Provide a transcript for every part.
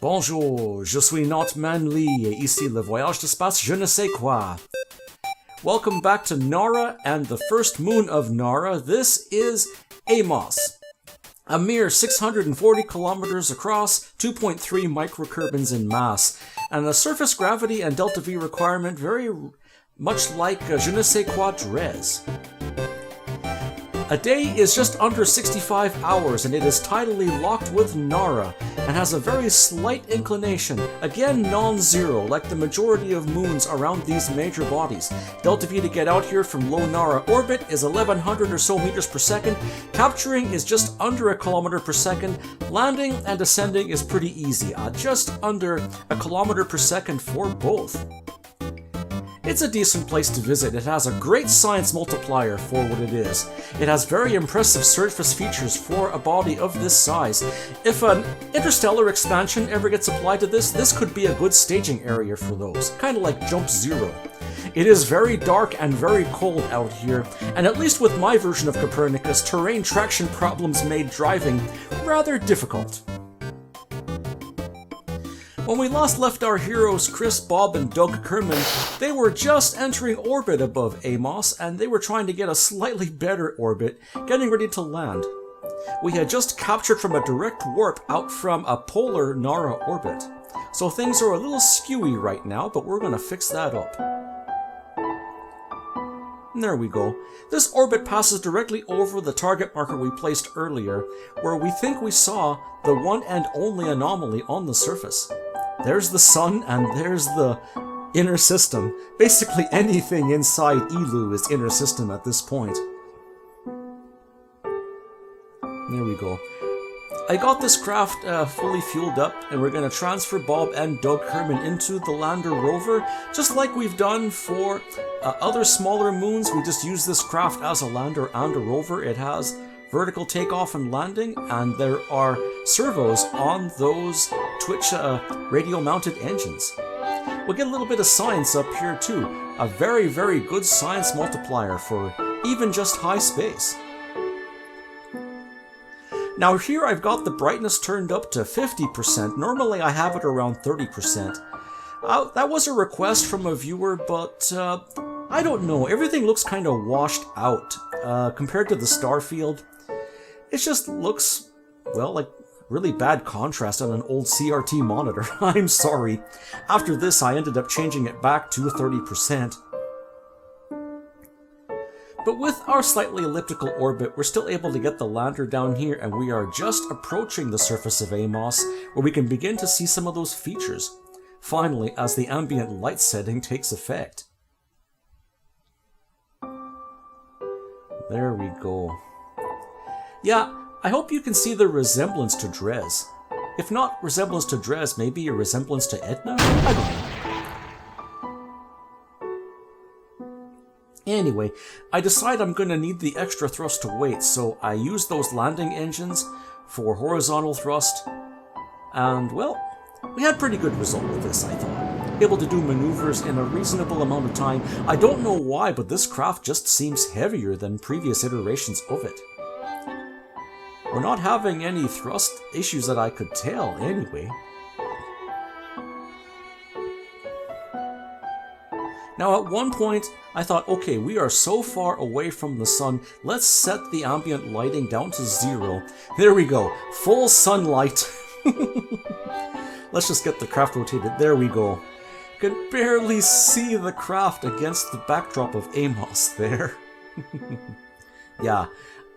Bonjour, je suis not manly, et ici le voyage d'espace je ne sais quoi. Welcome back to Nara and the first moon of Nara. This is Amos. A mere 640 kilometers across, 2.3 microkerbins in mass, and a surface gravity and delta V requirement very much like je ne sais quoi Dres. A day is just under 65 hours and it is tidally locked with Nara and has a very slight inclination, again non-zero like the majority of moons around these major bodies. Delta V to get out here from low Nara orbit is 1100 or so meters per second, capturing is just under a kilometer per second, landing and descending is pretty easy, just under a kilometer per second for both. It's a decent place to visit. It has a great science multiplier for what it is. It has very impressive surface features for a body of this size. If an interstellar expansion ever gets applied to this could be a good staging area for those, kind of like Jump Zero. It is very dark and very cold out here, and at least with my version of Copernicus, terrain traction problems made driving rather difficult. When we last left our heroes Chris, Bob, and Doug Kerman, they were just entering orbit above Amos, and they were trying to get a slightly better orbit, getting ready to land. We had just captured from a direct warp out from a polar Nara orbit, so things are a little skewy right now, but we're going to fix that up. And there we go. This orbit passes directly over the target marker we placed earlier, where we think we saw the one and only anomaly on the surface. There's the sun, and there's the inner system. Basically anything inside ELU is inner system at this point. There we go. I got this craft fully fueled up, and we're going to transfer Bob and Doug Kerman into the lander rover, just like we've done for other smaller moons. We just use this craft as a lander and a rover. It has vertical takeoff and landing, and there are servos on those Twitch radio-mounted engines. We'll get a little bit of science up here too. A very, very good science multiplier for even just high space. Now here I've got the brightness turned up to 50%. Normally I have it around 30%. That was a request from a viewer, but I don't know. Everything looks kind of washed out compared to the star field. It just looks, well, like really bad contrast on an old CRT monitor. I'm sorry. After this, I ended up changing it back to 30%. But with our slightly elliptical orbit, we're still able to get the lander down here, and we are just approaching the surface of Amos, where we can begin to see some of those features. Finally, as the ambient light setting takes effect. There we go. Yeah, I hope you can see the resemblance to Dres. If not resemblance to Dres, maybe a resemblance to Edna? I don't know. Anyway, I decide I'm going to need the extra thrust to weight, so I use those landing engines for horizontal thrust. And, well, we had pretty good result with this, I thought. Able to do maneuvers in a reasonable amount of time. I don't know why, but this craft just seems heavier than previous iterations of it. We're not having any thrust issues that I could tell, anyway. Now at one point, I thought, okay, we are so far away from the sun, let's set the ambient lighting down to 0. There we go, full sunlight. Let's just get the craft rotated, there we go. Could barely see the craft against the backdrop of Amos there. Yeah.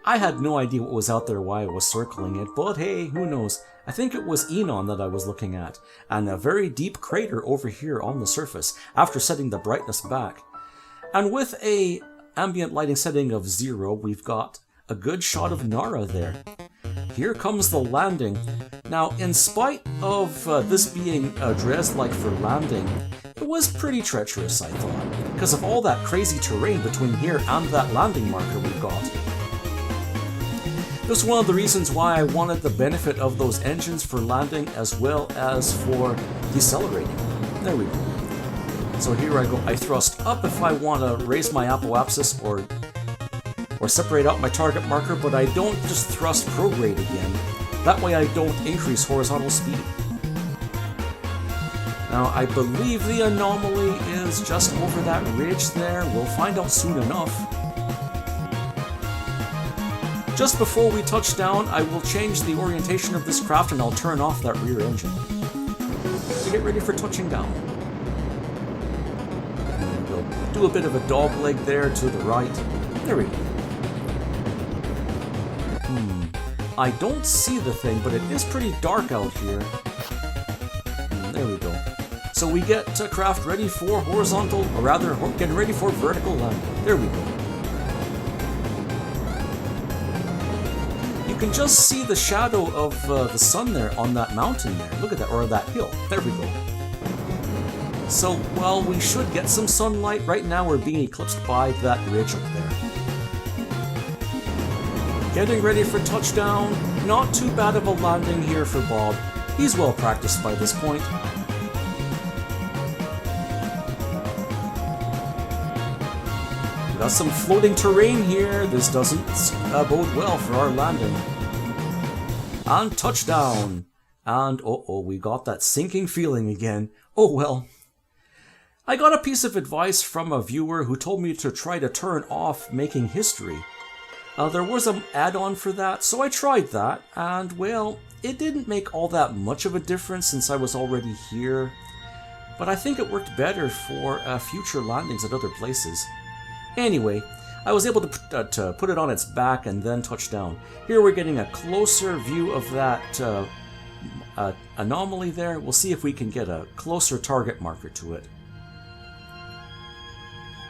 I had no idea what was out there, why I was circling it, but hey, who knows. I think it was Enon that I was looking at, and a very deep crater over here on the surface, after setting the brightness back. And with a ambient lighting setting of 0, we've got a good shot of Nara there. Here comes the landing. Now, in spite of this being Dres-like for landing, it was pretty treacherous, I thought, because of all that crazy terrain between here and that landing marker we've got. This is one of the reasons why I wanted the benefit of those engines for landing as well as for decelerating. There we go. So here I go. I thrust up if I want to raise my apoapsis or separate out my target marker, but I don't just thrust prograde again. That way I don't increase horizontal speed. Now, I believe the anomaly is just over that ridge there. We'll find out soon enough. Just before we touch down, I will change the orientation of this craft and I'll turn off that rear engine. So get ready for touching down. And we'll do a bit of a dog leg there to the right. There we go. I don't see the thing, but it is pretty dark out here. There we go. So we get craft ready for horizontal, or rather, getting ready for vertical landing. There we go. You can just see the shadow of the sun there on that mountain there. Look at that, or that hill. There we go. So, well, we should get some sunlight. Right now we're being eclipsed by that ridge up there. Getting ready for touchdown. Not too bad of a landing here for Bob. He's well practiced by this point. We got some floating terrain here. This doesn't bode well for our landing. And touchdown. And uh-oh, we got that sinking feeling again. Oh well. I got a piece of advice from a viewer who told me to try to turn off making history. There was an add-on for that, so I tried that, and well, it didn't make all that much of a difference since I was already here, but I think it worked better for future landings at other places. Anyway, I was able to put it on its back and then touch down. Here we're getting a closer view of that anomaly there. We'll see if we can get a closer target marker to it.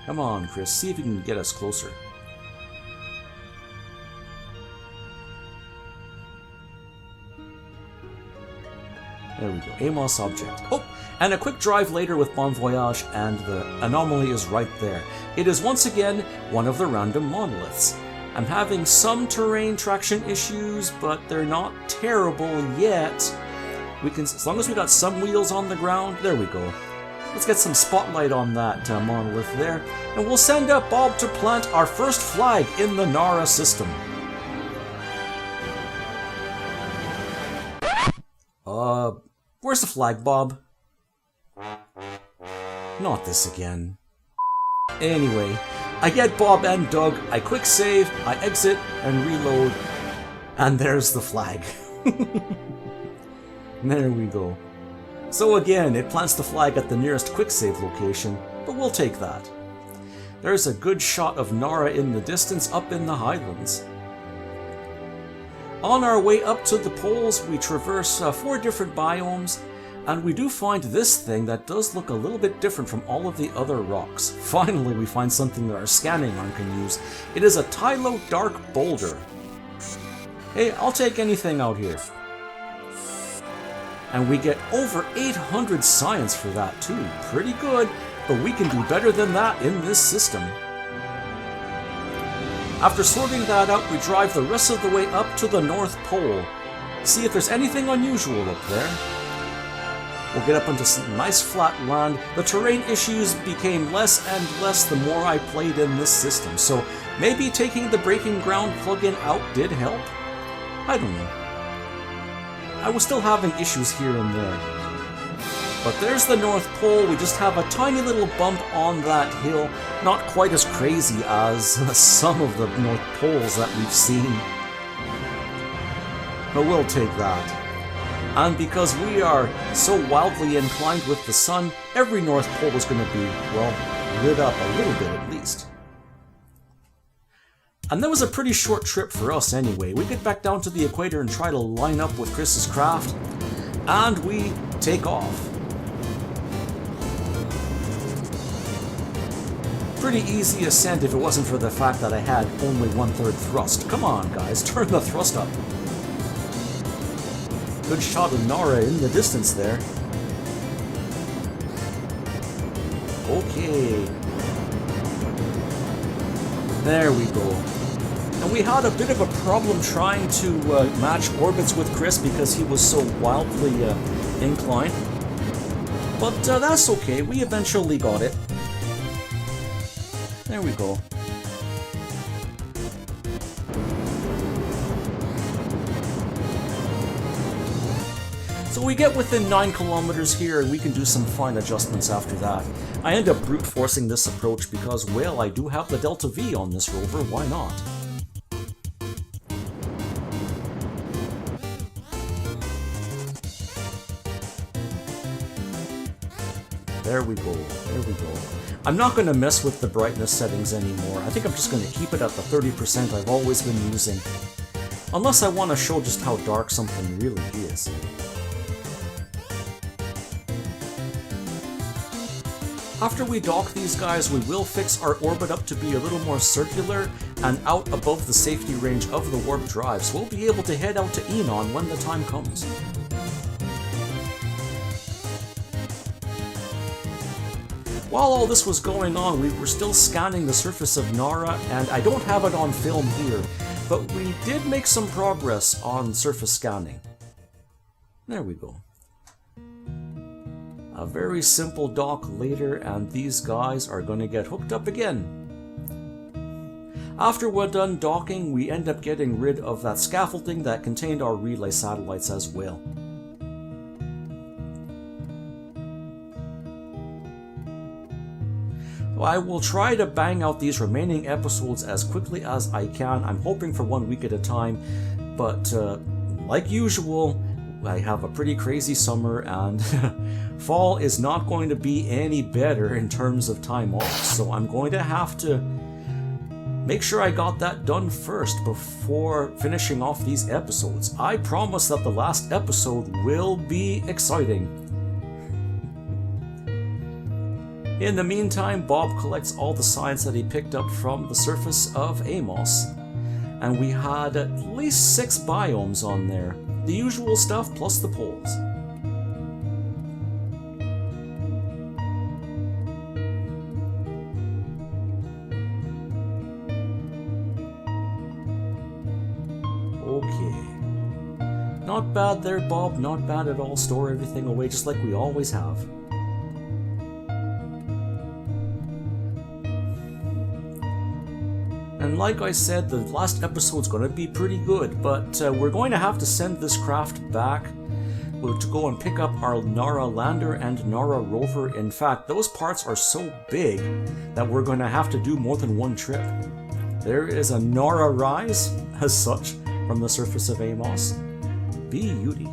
Come on, Chris, see if you can get us closer. There we go, Amos object. Oh, and a quick drive later with Bon Voyage, and the anomaly is right there. It is once again one of the random monoliths. I'm having some terrain traction issues, but they're not terrible yet. We can, as long as we got some wheels on the ground, there we go. Let's get some spotlight on that monolith there, and we'll send up Bob to plant our first flag in the Nara system. Where's the flag, Bob? Not this again. Anyway, I get Bob and Doug, I quick save, I exit and reload, and there's the flag. There we go. So again, it plants the flag at the nearest quick save location, but we'll take that. There's a good shot of Nara in the distance up in the highlands. On our way up to the poles, we traverse 4 different biomes, and we do find this thing that does look a little bit different from all of the other rocks. Finally, we find something that our scanning arm can use. It is a Tylo Dark Boulder. Hey, I'll take anything out here. And we get over 800 science for that too. Pretty good, but we can do better than that in this system. After sorting that out, we drive the rest of the way up to the North Pole. See if there's anything unusual up there. We'll get up into some nice flat land. The terrain issues became less and less the more I played in this system, so maybe taking the Breaking Ground plugin out did help? I don't know. I was still having issues here and there. But there's the North Pole. We just have a tiny little bump on that hill. Not quite as crazy as some of the North Poles that we've seen. But we'll take that. And because we are so wildly inclined with the sun, every North Pole is going to be, well, lit up a little bit at least. And that was a pretty short trip for us anyway. We get back down to the equator and try to line up with Chris's craft, and we take off. Pretty easy ascent if it wasn't for the fact that I had only 1/3 thrust. Come on guys, turn the thrust up. Good shot of Nara in the distance there. Okay. There we go. And we had a bit of a problem trying to match orbits with Chris because he was so wildly inclined. But that's okay, we eventually got it. There we go. So we get within 9 kilometers here and we can do some fine adjustments after that. I end up brute forcing this approach because, well, I do have the Delta V on this rover, why not? There we go, there we go. I'm not going to mess with the brightness settings anymore. I think I'm just going to keep it at the 30% I've always been using. Unless I want to show just how dark something really is. After we dock these guys, we will fix our orbit up to be a little more circular and out above the safety range of the warp drive, so we'll be able to head out to Enon when the time comes. While all this was going on, we were still scanning the surface of Nara, and I don't have it on film here, but we did make some progress on surface scanning. There we go. A very simple dock later, and these guys are going to get hooked up again. After we're done docking, we end up getting rid of that scaffolding that contained our relay satellites as well. I will try to bang out these remaining episodes as quickly as I can. I'm hoping for 1 week at a time, but like usual, I have a pretty crazy summer, and fall is not going to be any better in terms of time off, so I'm going to have to make sure I got that done first before finishing off these episodes. I promise that the last episode will be exciting. In the meantime, Bob collects all the science that he picked up from the surface of Amos, and we had at least 6 biomes on there. The usual stuff plus the poles. Okay. Not bad there, Bob, not bad at all. Store everything away just like we always have. And like I said, the last episode's going to be pretty good, but we're going to have to send this craft back to go and pick up our Nara lander and Nara rover. In fact, those parts are so big that we're going to have to do more than one trip. There is a Nara rise, as such, from the surface of Amos. Beauty.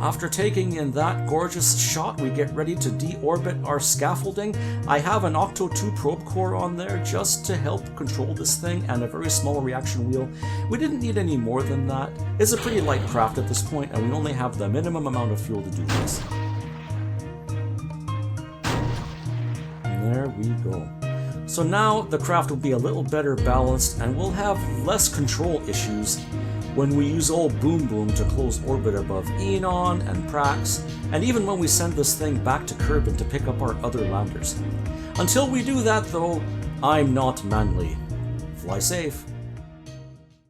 After taking in that gorgeous shot, we get ready to deorbit our scaffolding. I have an Octo 2 probe core on there just to help control this thing, and a very small reaction wheel. We didn't need any more than that. It's a pretty light craft at this point, and we only have the minimum amount of fuel to do this. And there we go. So now the craft will be a little better balanced, and we'll have less control issues when we use old Boom Boom to close orbit above Enon and Prax, and even when we send this thing back to Kerbin to pick up our other landers. Until we do that though, I'm not manly. Fly safe.